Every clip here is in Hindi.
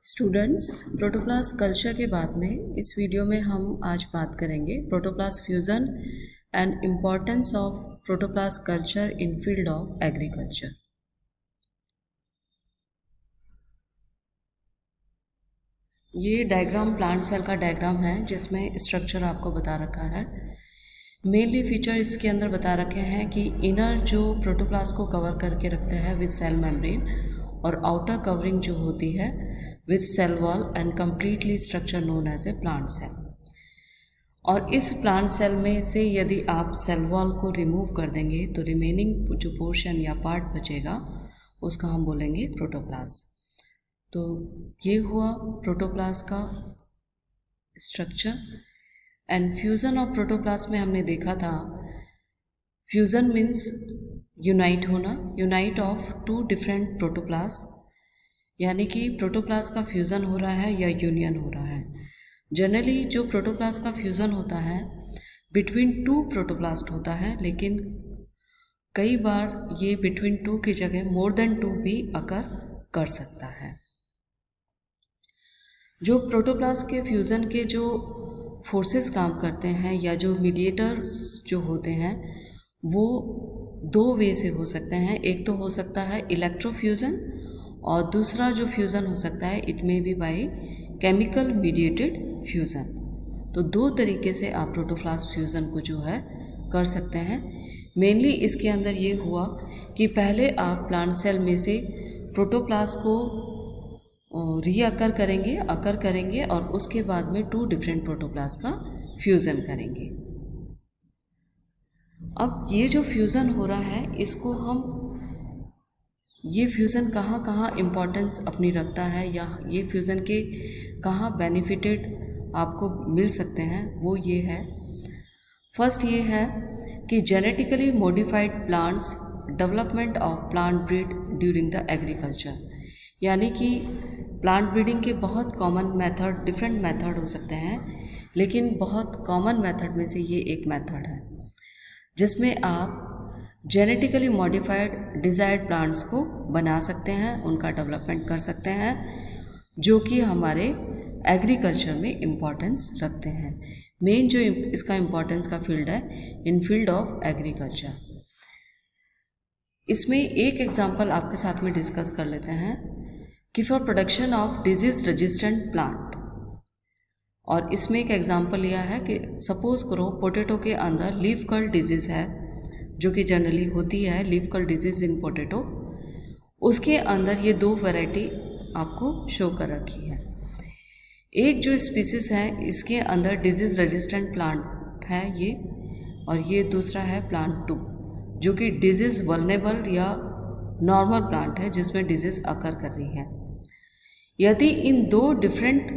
स्टूडेंट्स, प्रोटोप्लास्ट कल्चर के बाद में इस वीडियो में हम आज बात करेंगे protoplast fusion and importance of protoplast culture in field of agriculture. ये डायग्राम प्लांट सेल का डायग्राम है जिसमें स्ट्रक्चर आपको बता रखा है। मेनली फीचर इसके अंदर बता रखे हैं कि इनर जो प्रोटोप्लास्ट को कवर करके रखते हैं विद सेल मेम्ब्रेन और आउटर कवरिंग जो होती है with cell wall and completely structure known as a plant cell. और इस प्लांट सेल में से यदि आप सेल वॉल को रिमूव कर देंगे तो रिमेनिंग जो पोर्शन या पार्ट बचेगा उसका हम बोलेंगे प्रोटोप्लास्ट। तो ये हुआ प्रोटोप्लास्ट का structure. And fusion of protoplast में हमने देखा था फ्यूज़न मीन्स यूनाइट होना, unite of two different protoplast, यानी कि प्रोटोप्लास्ट का फ्यूज़न हो रहा है या यूनियन हो रहा है। जनरली जो प्रोटोप्लास्ट का फ्यूज़न होता है बिटवीन टू प्रोटोप्लास्ट होता है, लेकिन कई बार ये बिटवीन टू की जगह मोर देन टू भी अकर कर सकता है। जो प्रोटोप्लास्ट के फ्यूज़न के जो फोर्सेस काम करते हैं या जो मीडिएटर्स जो होते हैं वो दो वे से हो सकते हैं। एक तो हो सकता है इलेक्ट्रोफ्यूज़न और दूसरा जो फ्यूज़न हो सकता है it may be by chemical mediated fusion. तो दो तरीके से आप प्रोटोप्लास्ट फ्यूज़न को जो है कर सकते हैं। मेनली इसके अंदर ये हुआ कि पहले आप प्लांट सेल में से प्रोटोप्लास्ट को रीअकर करेंगे और उसके बाद में टू डिफरेंट प्रोटोप्लास्ट का फ्यूज़न करेंगे। अब ये जो फ्यूज़न हो रहा है इसको हम ये फ्यूज़न कहाँ कहाँ इम्पोर्टेंस अपनी रखता है या ये फ्यूज़न के कहाँ बेनिफिटेड आपको मिल सकते हैं वो ये है। फर्स्ट ये है कि genetically modified plants development of plant breed during the agriculture, यानी कि प्लांट ब्रीडिंग के बहुत कॉमन मेथड, डिफरेंट मेथड हो सकते हैं, लेकिन बहुत कॉमन मेथड में से ये एक मेथड है जिसमें आप जेनेटिकली मॉडिफाइड डिज़ायर्ड प्लांट्स को बना सकते हैं, उनका डेवलपमेंट कर सकते हैं, जो कि हमारे एग्रीकल्चर में इम्पॉर्टेंस रखते हैं। मेन जो इसका इम्पॉर्टेंस का फील्ड है इन फील्ड ऑफ एग्रीकल्चर। इसमें एक एग्जांपल आपके साथ में डिस्कस कर लेते हैं कि for production of disease resistant plant. और इसमें एक एग्जांपल लिया है कि सपोज करो पोटैटो के अंदर लीफ कर्ल डिजीज़ है जो कि जनरली होती है, leaf curl disease in potato. उसके अंदर ये दो वैरायटी आपको शो कर रखी है। एक जो स्पीसीज़ है इसके अंदर डिजीज़ रेजिस्टेंट प्लांट है ये, और ये दूसरा है प्लांट 2 जो कि डिजीज़ वल्नरेबल या नॉर्मल प्लांट है जिसमें डिजीज़ अकर कर रही है। यदि इन दो डिफरेंट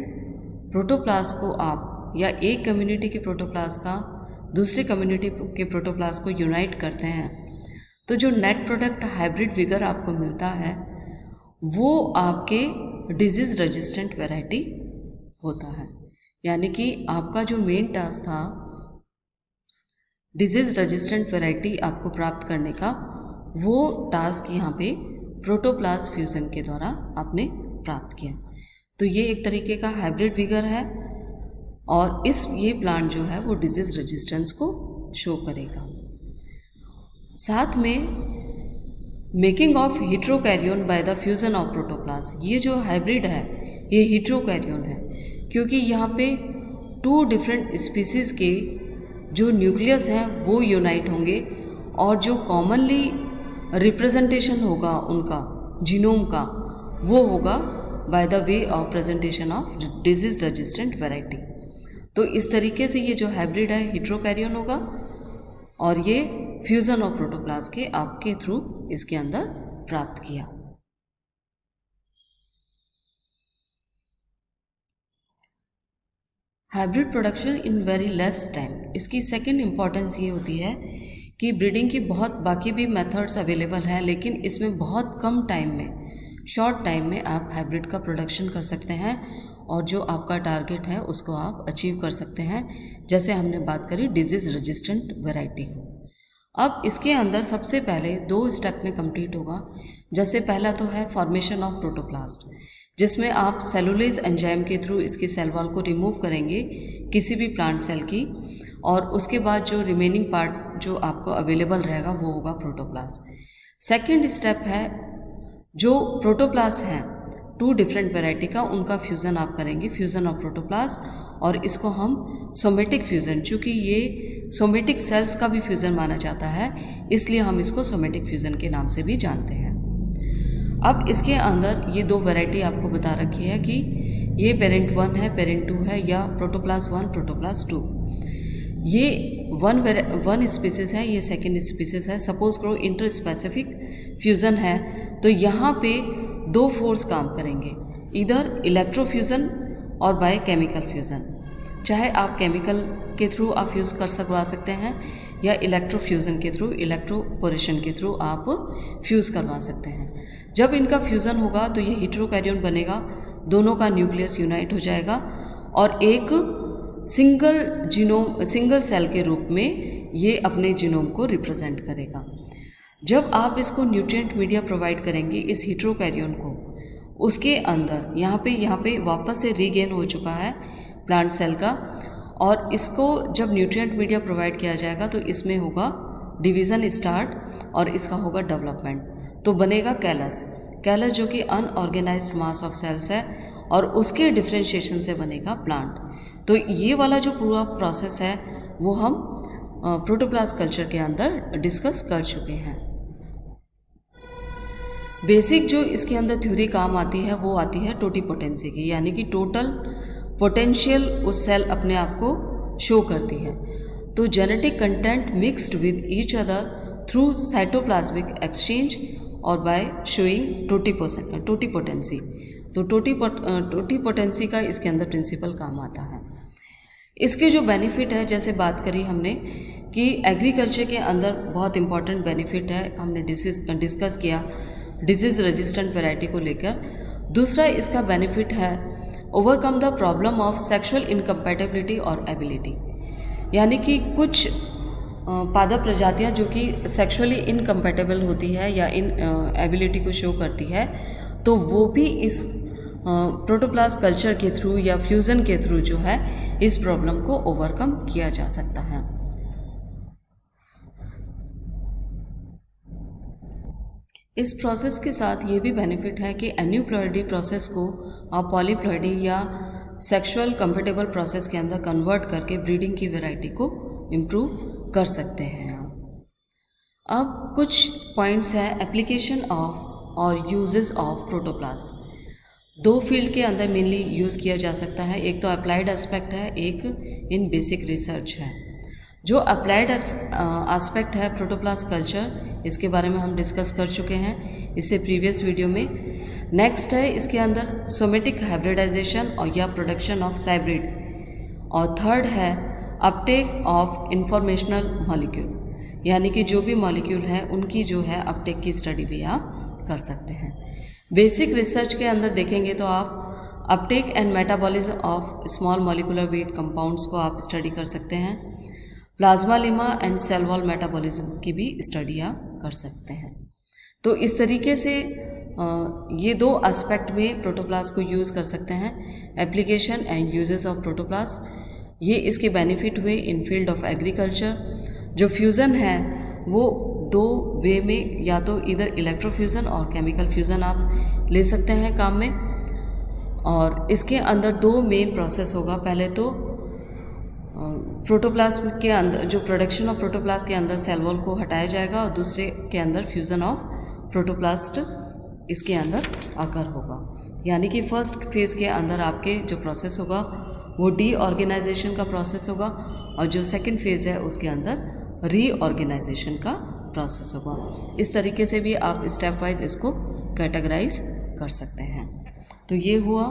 प्रोटोप्लास्ट को आप या एक कम्युनिटी के प्रोटोप्लास्ट का दूसरे कम्युनिटी के प्रोटोप्लास्ट को यूनाइट करते हैं तो जो नेट प्रोडक्ट हाइब्रिड विगर आपको मिलता है वो आपके डिजीज़ रेजिस्टेंट वैरायटी होता है। यानी कि आपका जो मेन टास्क था डिजीज़ रेजिस्टेंट वैरायटी आपको प्राप्त करने का, वो टास्क यहाँ पे प्रोटोप्लास्ट फ्यूज़न के द्वारा आपने प्राप्त किया। तो ये एक तरीके का हाइब्रिड विगर है और ये प्लांट जो है वो डिजीज़ रेजिस्टेंस को शो करेगा। साथ में making of heterokaryon by the fusion of protoplast. ये जो हाइब्रिड है ये हेटेरोकैरियन है क्योंकि यहाँ पे टू डिफरेंट स्पीसीज़ के जो न्यूक्लियस हैं वो यूनाइट होंगे और जो कॉमनली रिप्रेजेंटेशन होगा उनका जीनोम का वो होगा by the way of presentation of disease resistant variety. तो इस तरीके से ये जो हाइब्रिड है हेटेरोकैरियन होगा और ये फ्यूज़न ऑफ प्रोटोप्लास्ट के आपके थ्रू इसके अंदर प्राप्त किया। Hybrid production in very less time. इसकी सेकंड इम्पॉर्टेंस ये होती है कि ब्रीडिंग की बहुत बाकी भी मेथड्स अवेलेबल हैं, लेकिन इसमें बहुत कम टाइम में, शॉर्ट टाइम में आप हाइब्रिड का प्रोडक्शन कर सकते हैं और जो आपका टारगेट है उसको आप अचीव कर सकते हैं। जैसे हमने बात करी डिजीज़ रेजिस्टेंट वैरायटी। अब इसके अंदर सबसे पहले 2 स्टेप में कंप्लीट होगा। जैसे पहला तो है फॉर्मेशन ऑफ प्रोटोप्लास्ट, जिसमें आप सेलुलोज एंजाइम के थ्रू इसकी सेल वॉल को रिमूव करेंगे किसी भी प्लांट सेल की, और उसके बाद जो रिमेनिंग पार्ट जो आपको अवेलेबल रहेगा वो होगा प्रोटोप्लास्ट। सेकेंड स्टेप है जो प्रोटोप्लास्ट है 2 डिफरेंट वैरायटी का, उनका फ्यूज़न आप करेंगे, फ्यूज़न ऑफ प्रोटोप्लास्ट, और इसको हम सोमेटिक फ्यूज़न, चूँकि ये सोमेटिक सेल्स का भी फ्यूज़न माना जाता है इसलिए हम इसको सोमेटिक फ्यूज़न के नाम से भी जानते हैं। अब इसके अंदर ये 2 वैरायटी आपको बता रखी है कि ये पेरेंट 1 है, पेरेंट 2 है, या प्रोटोप्लास्ट 1, प्रोटोप्लास्ट 2। ये वन स्पीसीज़ है, ये सेकेंड स्पीसीज़ है। सपोज करो इंटर स्पेसिफिक फ्यूज़न है तो यहाँ पे 2 फोर्स काम करेंगे, इधर इलेक्ट्रोफ्यूज़न और बाय केमिकल फ्यूज़न। चाहे आप केमिकल के थ्रू आप फ्यूज़ कर सकते हैं या इलेक्ट्रोफ्यूज़न के थ्रू, इलेक्ट्रोपोरेशन के थ्रू आप फ्यूज़ करवा सकते हैं। जब इनका फ्यूज़न होगा तो ये हेटेरोकैरियोन बनेगा, दोनों का न्यूक्लियस यूनाइट हो जाएगा और एक सिंगल सेल के रूप में ये अपने जीनोम को रिप्रेजेंट करेगा। जब आप इसको न्यूट्रिएंट मीडिया प्रोवाइड करेंगे इस हेटेरोकैरियोन को, उसके अंदर यहाँ पे वापस से रीगेन हो चुका है प्लांट सेल का, और इसको जब न्यूट्रिएंट मीडिया प्रोवाइड किया जाएगा तो इसमें होगा डिवीज़न स्टार्ट और इसका होगा डेवलपमेंट, तो बनेगा कैलस जो कि अनऑर्गेनाइज्ड मास ऑफ सेल्स है, और उसके डिफ्रेंशिएशन से बनेगा प्लांट। तो ये वाला जो पूरा प्रोसेस है वो हम प्रोटोप्लास्ट कल्चर के अंदर डिस्कस कर चुके हैं। बेसिक जो इसके अंदर थ्योरी काम आती है वो आती है टोटीपोटेंसी की, यानी कि टोटल पोटेंशियल उस सेल अपने आप को शो करती है। तो genetic content mixed with each other through cytoplasmic exchange और बाय शोइंग टोटीपोटेंसी। तो टोटीपोटेंसी का इसके अंदर प्रिंसिपल काम आता है। इसके जो बेनिफिट है, जैसे बात करी हमने कि एग्रीकल्चर के अंदर बहुत इंपॉर्टेंट बेनिफिट है, हमने डिस्कस किया डिजीज़ रेजिस्टेंट वैरायटी को लेकर। दूसरा इसका बेनिफिट है overcome the problem of sexual incompatibility और एबिलिटी, यानी कि कुछ पादप प्रजातियां जो कि सेक्सुअली इनकम्पैटिबल होती है या इन एबिलिटी को शो करती है, तो वो भी इस प्रोटोप्लास्ट कल्चर के थ्रू या फ्यूज़न के थ्रू जो है इस प्रॉब्लम को ओवरकम किया जा सकता है। इस प्रोसेस के साथ ये भी बेनिफिट है कि एन्यूप्लॉइडी प्रोसेस को आप पॉलीप्लॉइडी या सेक्सुअल कंफर्टेबल प्रोसेस के अंदर कन्वर्ट करके ब्रीडिंग की वैरायटी को इम्प्रूव कर सकते हैं आप। अब कुछ पॉइंट्स है एप्लीकेशन ऑफ और यूजेस ऑफ प्रोटोप्लास्ट। 2 फील्ड के अंदर मेनली यूज़ किया जा सकता है, एक तो अप्लाइड एस्पेक्ट है, एक इन बेसिक रिसर्च है। जो अप्लाइड एस्पेक्ट है प्रोटोप्लास्ट कल्चर, इसके बारे में हम डिस्कस कर चुके हैं इससे प्रीवियस वीडियो में। नेक्स्ट है इसके अंदर सोमेटिक हाइब्रिडाइजेशन और या प्रोडक्शन ऑफ हाइब्रिड, और थर्ड है अपटेक ऑफ इंफॉर्मेशनल मॉलिक्यूल, यानी कि जो भी मॉलिक्यूल है उनकी जो है अपटेक की स्टडी भी आप कर सकते हैं। बेसिक रिसर्च के अंदर देखेंगे तो आप uptake and metabolism of small molecular weight compounds को आप स्टडी कर सकते हैं। Plasmalemma and cell wall metabolism की भी स्टडी आप कर सकते हैं। तो इस तरीके से ये 2 एस्पेक्ट में प्रोटोप्लास्ट को यूज़ कर सकते हैं, application and uses of protoplast. ये इसके बेनिफिट हुए इन फील्ड ऑफ एग्रीकल्चर। जो फ्यूज़न है वो 2 वे में, या तो इधर इलेक्ट्रोफ्यूज़न और केमिकल फ्यूज़न आप ले सकते हैं काम में, और इसके अंदर 2 मेन प्रोसेस होगा। पहले तो प्रोटोप्लास्ट के अंदर जो प्रोडक्शन ऑफ प्रोटोप्लास्ट के अंदर सेल वॉल को हटाया जाएगा, और दूसरे के अंदर फ्यूज़न ऑफ प्रोटोप्लास्ट इसके अंदर आकर होगा। यानी कि फर्स्ट फेज़ के अंदर आपके जो प्रोसेस होगा वो डीऑर्गेनाइजेशन का प्रोसेस होगा, और जो सेकंड फेज़ है उसके अंदर रीऑर्गेनाइजेशन का प्रोसेस होगा। इस तरीके से भी आप स्टेप वाइज इसको कैटेगराइज कर सकते हैं। तो ये हुआ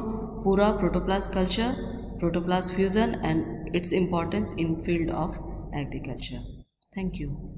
पूरा protoplast culture, protoplast fusion and its importance in field of agriculture. Thank you.